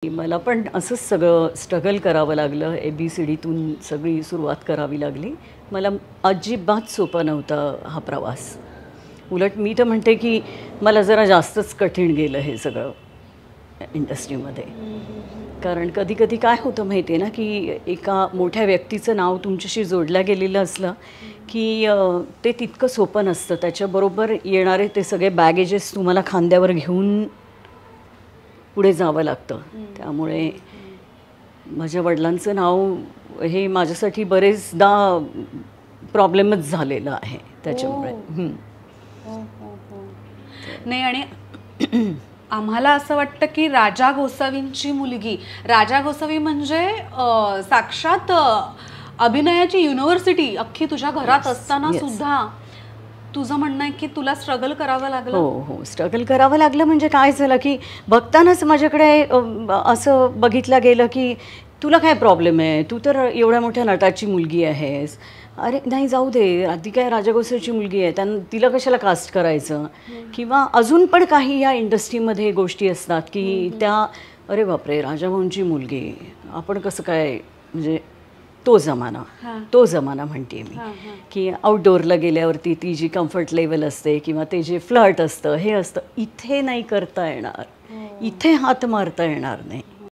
मला पण असंच सगळं स्ट्रगल करावं लागलं. ABCDतून सगळी सुरुवात करावी लागली. मला अजिबात सोपा नव्हता हा प्रवास. उलट मी तर म्हणते की मला जरा जास्तच कठीण गेलं हे सगळं इंडस्ट्रीमध्ये. कारण कधी-कधी काय होतं माहिती आहे ना, की एका मोठ्या व्यक्तीचं नाव तुमच्याशी जोडलं गेलेलं असलं, की ते तितकं सोपं नसतं. त्याच्याबरोबर येणारे ते सगळे बॅगेजेस तुम्हाला खांद्यावर घेऊन पुढे जावं लागतं. त्यामुळे माझ्या वडिलांचं नाव हे माझ्यासाठी बरेचदा प्रॉब्लेमच झालेला आहे त्याच्यामुळे. नाही आणि आम्हाला असं वाटतं की राजा गोसावींची मुलगी, राजा गोसावी म्हणजे साक्षात अभिनयाची युनिव्हर्सिटी अख्खी तुझ्या घरात असताना सुद्धा तुझं म्हणणं आहे की तुला स्ट्रगल करावं लागलं. हो, स्ट्रगल करावं लागलं. म्हणजे काय झालं की बघतानाच माझ्याकडे असं बघितलं गेलं की तुला काय प्रॉब्लेम आहे, तू तर एवढ्या मोठ्या नटाची मुलगी आहेस. अरे नाही, जाऊ दे, ती काय राजा गोसावीची मुलगी आहे, तिला कशाला कास्ट करायचं. किंवा अजून पण काही या इंडस्ट्रीमध्ये गोष्टी असतात की त्या अरे बापरे, राजाभाऊंची मुलगी, आपण कसं काय, म्हणजे तो जमाना म्हणते मी, की आउटडोअरला गेल्यावरती ती जी कम्फर्ट लेवल असते किंवा ते जे फ्लर्ट असतं हे असतं, इथे नाही करता येणार, इथे हात मारता येणार नाही.